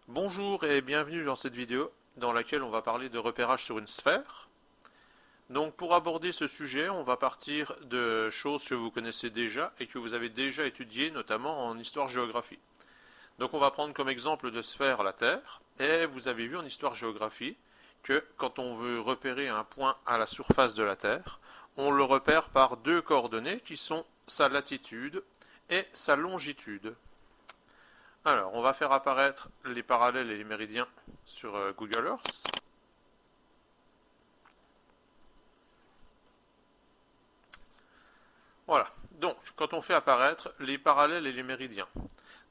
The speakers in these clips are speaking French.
Bonjour et bienvenue dans cette vidéo dans laquelle on va parler de repérage sur une sphère. Donc pour aborder ce sujet, on va partir de choses que vous connaissez déjà et que vous avez déjà étudiées, notamment en histoire-géographie. Donc on va prendre comme exemple de sphère la Terre, et vous avez vu en histoire-géographie que quand on veut repérer un point à la surface de la Terre, on le repère par deux coordonnées qui sont sa latitude et sa longitude. Alors, on va faire apparaître les parallèles et les méridiens sur Google Earth. Voilà. Donc, quand on fait apparaître les parallèles et les méridiens.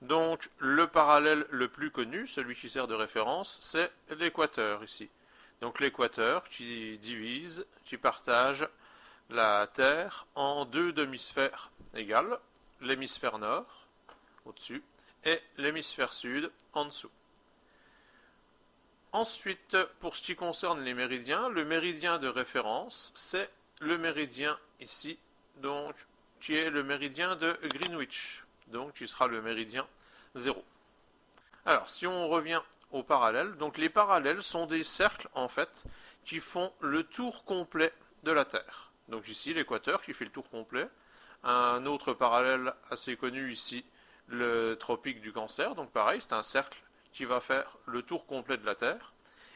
Donc, le parallèle le plus connu, celui qui sert de référence, c'est l'équateur ici. Donc, l'équateur qui partage la Terre en deux demi-sphères égales, l'hémisphère nord, au-dessus, et l'hémisphère sud, en dessous. Ensuite, pour ce qui concerne les méridiens, le méridien de référence, c'est le méridien ici, donc qui est le méridien de Greenwich, donc qui sera le méridien 0. Alors, si on revient aux parallèles, donc les parallèles sont des cercles en fait qui font le tour complet de la Terre. Donc ici l'équateur qui fait le tour complet, un autre parallèle assez connu ici, le tropique du Cancer, donc pareil, c'est un cercle qui va faire le tour complet de la Terre.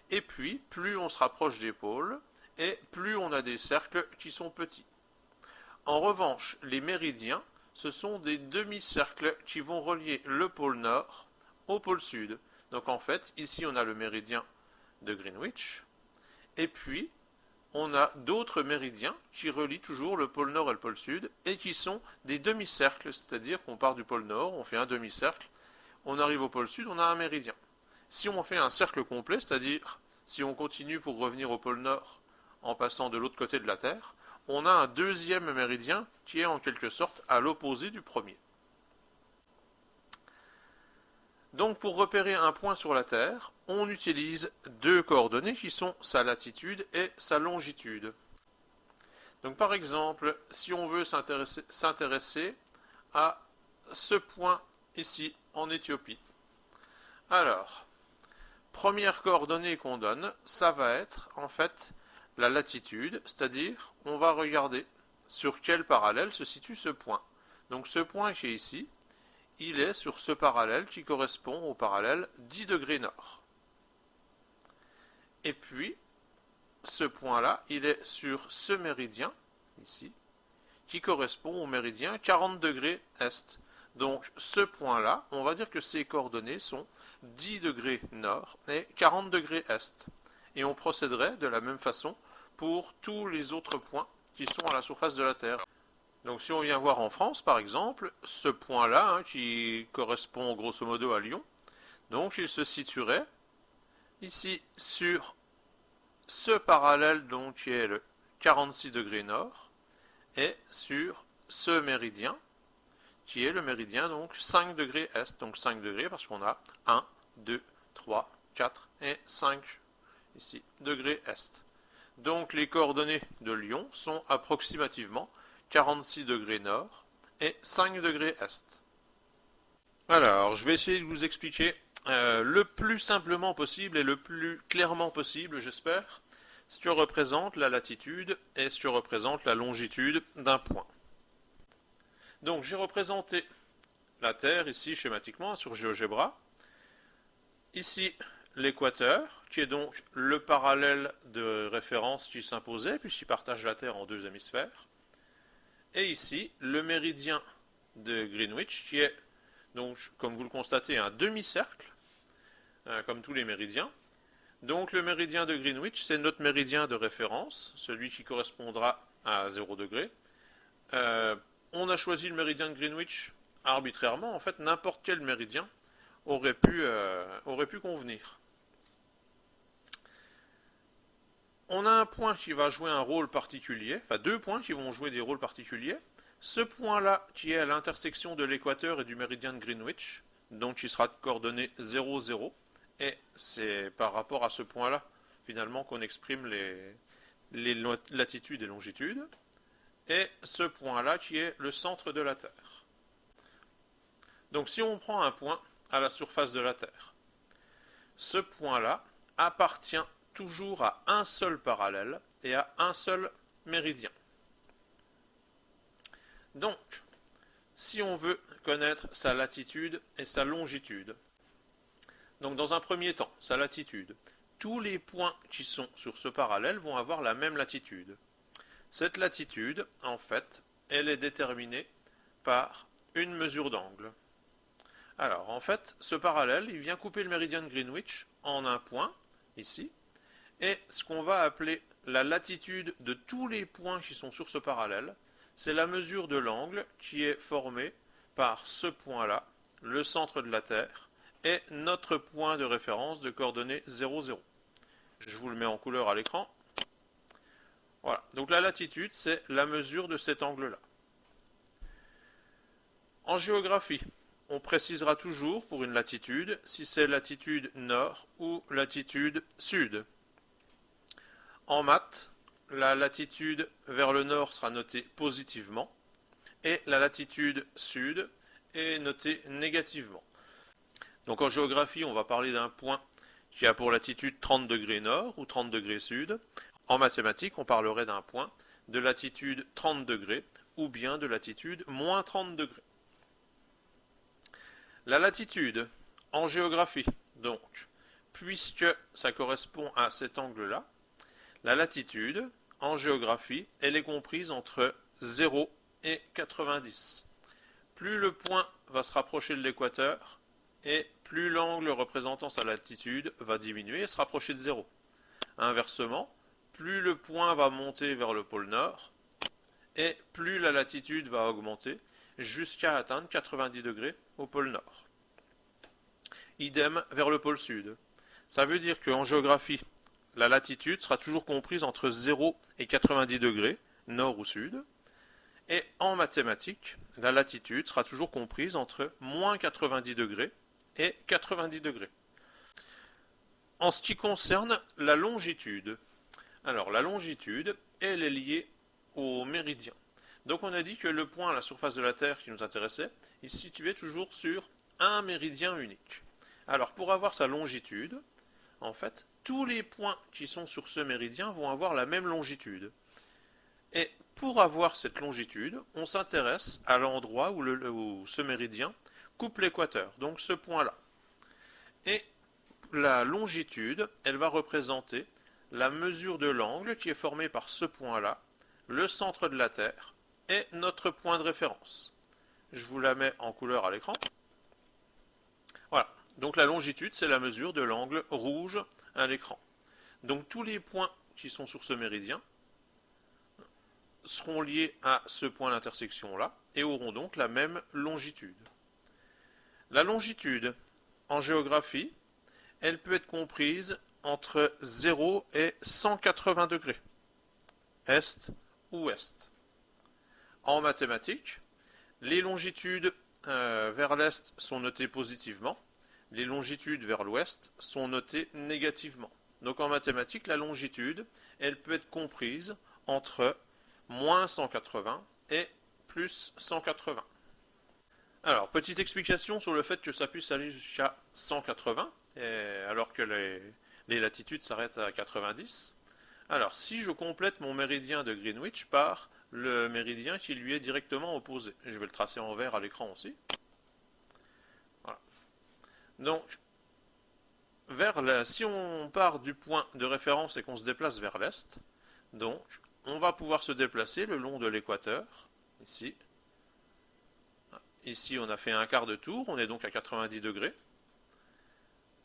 Et puis, plus on se rapproche des pôles, et plus on a des cercles qui sont petits. En revanche, les méridiens, ce sont des demi-cercles qui vont relier le pôle nord au pôle sud. Donc en fait, ici on a le méridien de Greenwich, et puis on a d'autres méridiens qui relient toujours le pôle nord et le pôle sud, et qui sont des demi-cercles, c'est-à-dire qu'on part du pôle nord, on fait un demi-cercle, on arrive au pôle sud, on a un méridien. Si on fait un cercle complet, c'est-à-dire si on continue pour revenir au pôle nord en passant de l'autre côté de la Terre, on a un deuxième méridien qui est en quelque sorte à l'opposé du premier. Donc pour repérer un point sur la Terre, on utilise deux coordonnées qui sont sa latitude et sa longitude. Donc par exemple, si on veut s'intéresser à ce point ici en Éthiopie. Alors, première coordonnée qu'on donne, ça va être en fait la latitude, c'est-à-dire on va regarder sur quel parallèle se situe ce point. Donc ce point qui est ici, il est sur ce parallèle qui correspond au parallèle 10 degrés nord. Et puis, ce point-là, il est sur ce méridien, ici, qui correspond au méridien 40 degrés est. Donc ce point-là, on va dire que ses coordonnées sont 10 degrés nord et 40 degrés est. Et on procéderait de la même façon pour tous les autres points qui sont à la surface de la Terre. Donc si on vient voir en France, par exemple, ce point-là, qui correspond grosso modo à Lyon, donc il se situerait ici sur ce parallèle donc qui est le 46 degrés nord et sur ce méridien qui est le méridien donc 5 degrés est, donc 5 degrés parce qu'on a 1, 2, 3, 4 et 5 ici degrés est. Donc les coordonnées de Lyon sont approximativement 46 degrés nord et 5 degrés est. Alors, je vais essayer de vous expliquer le plus simplement possible et le plus clairement possible, j'espère, ce que représente la latitude et ce que représente la longitude d'un point. Donc, j'ai représenté la Terre ici schématiquement sur GeoGebra. Ici, l'équateur, qui est donc le parallèle de référence qui s'imposait, puisqu'il partage la Terre en deux hémisphères. Et ici, le méridien de Greenwich, qui est donc, comme vous le constatez, un demi-cercle, comme tous les méridiens. Donc le méridien de Greenwich, c'est notre méridien de référence, celui qui correspondra à 0 degré. On a choisi le méridien de Greenwich arbitrairement, en fait n'importe quel méridien aurait pu convenir. On a un point qui va jouer un rôle particulier, enfin deux points qui vont jouer des rôles particuliers. Ce point-là, qui est à l'intersection de l'équateur et du méridien de Greenwich, donc qui sera de coordonnées 0, 0, et c'est par rapport à ce point-là, finalement, qu'on exprime les latitudes et longitudes, et ce point-là qui est le centre de la Terre. Donc si on prend un point à la surface de la Terre, ce point-là appartient toujours à un seul parallèle et à un seul méridien. Donc, si on veut connaître sa latitude et sa longitude, donc dans un premier temps, sa latitude, tous les points qui sont sur ce parallèle vont avoir la même latitude. Cette latitude, en fait, elle est déterminée par une mesure d'angle. Alors, en fait, ce parallèle, il vient couper le méridien de Greenwich en un point, ici, et ce qu'on va appeler la latitude de tous les points qui sont sur ce parallèle, c'est la mesure de l'angle qui est formée par ce point-là, le centre de la Terre, et notre point de référence de coordonnées 0, 0. Je vous le mets en couleur à l'écran. Voilà, donc la latitude, c'est la mesure de cet angle-là. En géographie, on précisera toujours pour une latitude si c'est latitude nord ou latitude sud. En maths, la latitude vers le nord sera notée positivement et la latitude sud est notée négativement. Donc en géographie, on va parler d'un point qui a pour latitude 30 degrés nord ou 30 degrés sud. En mathématiques, on parlerait d'un point de latitude 30 degrés ou bien de latitude moins 30 degrés. La latitude en géographie, donc, puisque ça correspond à cet angle-là, la latitude en géographie, elle est comprise entre 0 et 90. Plus le point va se rapprocher de l'équateur, et plus l'angle représentant sa latitude va diminuer et se rapprocher de 0. Inversement, plus le point va monter vers le pôle nord, et plus la latitude va augmenter jusqu'à atteindre 90 degrés au pôle nord. Idem vers le pôle sud. Ça veut dire qu'en géographie, la latitude sera toujours comprise entre 0 et 90 degrés, nord ou sud, et en mathématiques, la latitude sera toujours comprise entre moins 90 degrés et 90 degrés. En ce qui concerne la longitude, alors la longitude, elle est liée au méridien. Donc on a dit que le point à la surface de la Terre qui nous intéressait, il se situait toujours sur un méridien unique. Alors pour avoir sa longitude, en fait, tous les points qui sont sur ce méridien vont avoir la même longitude. Et pour avoir cette longitude, on s'intéresse à l'endroit où ce méridien coupe l'équateur, donc ce point-là. Et la longitude, elle va représenter la mesure de l'angle qui est formé par ce point-là, le centre de la Terre, et notre point de référence. Je vous la mets en couleur à l'écran. Voilà. Donc la longitude, c'est la mesure de l'angle rouge à l'écran. Donc tous les points qui sont sur ce méridien seront liés à ce point d'intersection-là et auront donc la même longitude. La longitude, en géographie, elle peut être comprise entre 0 et 180 degrés, est ou ouest. En mathématiques, les longitudes vers l'est sont notées positivement, les longitudes vers l'ouest sont notées négativement. Donc en mathématiques, la longitude, elle peut être comprise entre moins 180 et plus 180. Alors, petite explication sur le fait que ça puisse aller jusqu'à 180, alors que les latitudes s'arrêtent à 90. Alors, si je complète mon méridien de Greenwich par le méridien qui lui est directement opposé, je vais le tracer en vert à l'écran aussi. Voilà. Donc, si on part du point de référence et qu'on se déplace vers l'est, donc on va pouvoir se déplacer le long de l'équateur, ici. Ici, on a fait un quart de tour, on est donc à 90 degrés.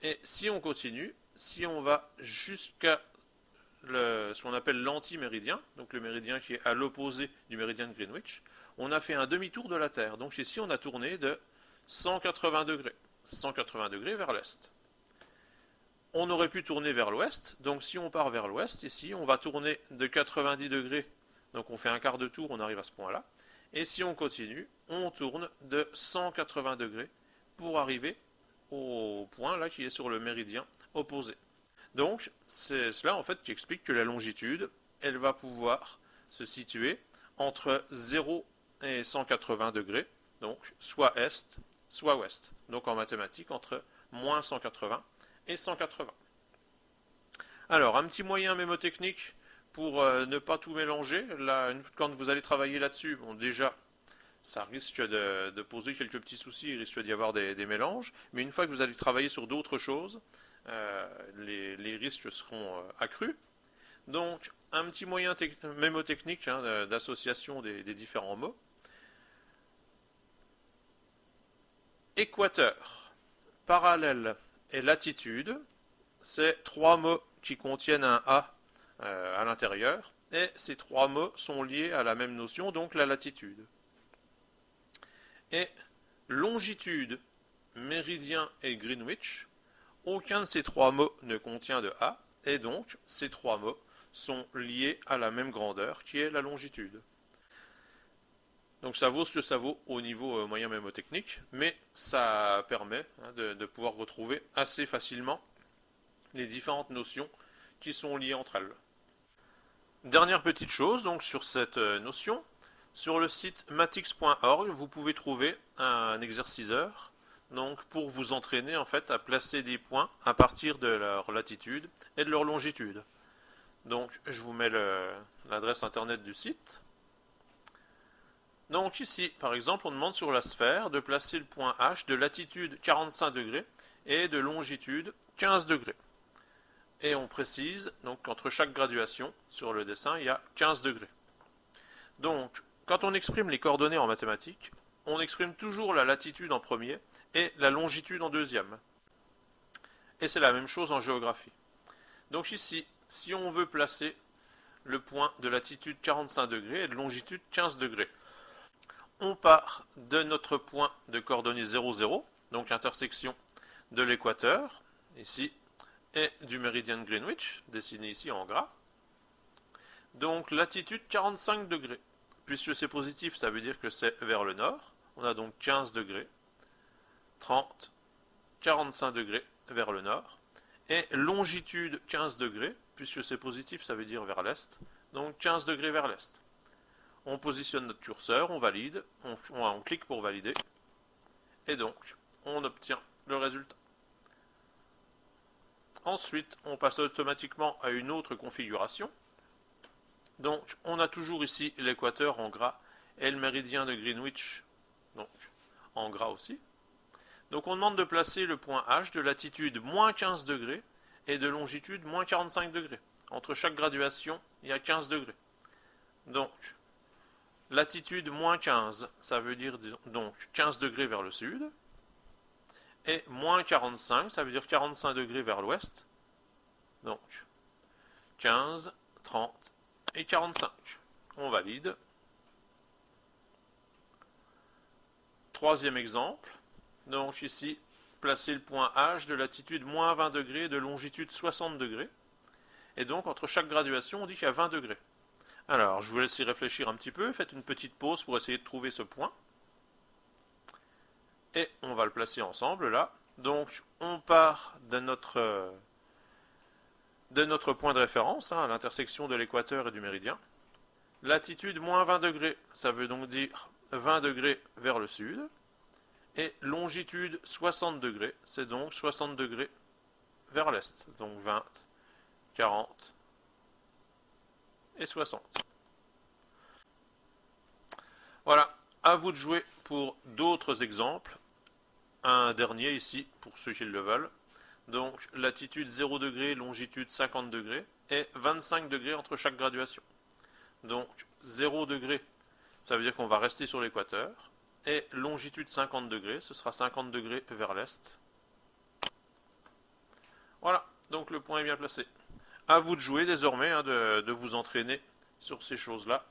Et si on continue, si on va jusqu'à ce qu'on appelle l'antiméridien, donc le méridien qui est à l'opposé du méridien de Greenwich, on a fait un demi-tour de la Terre. Donc ici, on a tourné de 180 degrés. 180 degrés vers l'est. On aurait pu tourner vers l'ouest, donc si on part vers l'ouest, ici, on va tourner de 90 degrés, donc on fait un quart de tour, on arrive à ce point-là. Et si on continue, on tourne de 180 degrés pour arriver au point là qui est sur le méridien opposé. Donc c'est cela en fait qui explique que la longitude, elle va pouvoir se situer entre 0 et 180 degrés, donc soit est, soit ouest. Donc en mathématiques, entre moins 180 et 180. Alors, un petit moyen mémotechnique pour ne pas tout mélanger. Là, quand vous allez travailler là-dessus, bon, déjà, ça risque de poser quelques petits soucis, il risque d'y avoir des mélanges, mais une fois que vous allez travailler sur d'autres choses, les risques seront accrus. Donc, un petit moyen mémotechnique d'association des différents mots. Équateur, parallèle et latitude, c'est trois mots qui contiennent un A à l'intérieur, et ces trois mots sont liés à la même notion, donc la latitude. Et longitude, méridien et Greenwich, aucun de ces trois mots ne contient de A, et donc ces trois mots sont liés à la même grandeur, qui est la longitude. Donc ça vaut ce que ça vaut au niveau moyen mémotechnique, mais ça permet de pouvoir retrouver assez facilement les différentes notions qui sont liées entre elles. Dernière petite chose donc sur cette notion, sur le site matix.org, vous pouvez trouver un exerciceur donc pour vous entraîner en fait à placer des points à partir de leur latitude et de leur longitude. Donc je vous mets l'adresse internet du site. Donc ici, par exemple, on demande sur la sphère de placer le point H de latitude 45 degrés et de longitude 15 degrés. Et on précise donc qu'entre chaque graduation, sur le dessin, il y a 15 degrés. Donc, quand on exprime les coordonnées en mathématiques, on exprime toujours la latitude en premier et la longitude en deuxième. Et c'est la même chose en géographie. Donc ici, si on veut placer le point de latitude 45 degrés et de longitude 15 degrés, on part de notre point de coordonnées 0, 0, donc l'intersection de l'équateur, ici, et du méridien de Greenwich, dessiné ici en gras. Donc latitude 45 degrés. Puisque c'est positif, ça veut dire que c'est vers le nord. On a donc 15 degrés, 30, 45 degrés vers le nord. Et longitude 15 degrés, puisque c'est positif, ça veut dire vers l'est. Donc 15 degrés vers l'est. On positionne notre curseur, on valide, on clique pour valider. Et donc, on obtient le résultat. Ensuite, on passe automatiquement à une autre configuration. Donc, on a toujours ici l'équateur en gras et le méridien de Greenwich, donc en gras aussi. Donc, on demande de placer le point H de latitude moins 15 degrés et de longitude moins 45 degrés. Entre chaque graduation, il y a 15 degrés. Donc, latitude moins 15, ça veut dire donc 15 degrés vers le sud. Et moins 45, ça veut dire 45 degrés vers l'ouest. Donc, 15, 30 et 45. On valide. Troisième exemple. Donc ici, placer le point H de latitude moins 20 degrés et de longitude 60 degrés. Et donc, entre chaque graduation, on dit qu'il y a 20 degrés. Alors, je vous laisse y réfléchir un petit peu. Faites une petite pause pour essayer de trouver ce point. Et on va le placer ensemble, là. Donc, on part de notre point de référence, à l'intersection de l'équateur et du méridien. Latitude moins 20 degrés, ça veut donc dire 20 degrés vers le sud. Et longitude 60 degrés, c'est donc 60 degrés vers l'est. Donc 20, 40 et 60. Voilà, à vous de jouer pour d'autres exemples. Un dernier ici, pour ceux qui le veulent. Donc latitude 0 degré, longitude 50 degrés et 25 degrés entre chaque graduation. Donc 0 degré, ça veut dire qu'on va rester sur l'équateur. Et longitude 50 degrés, ce sera 50 degrés vers l'est. Voilà, donc le point est bien placé. À vous de jouer désormais, de vous entraîner sur ces choses-là.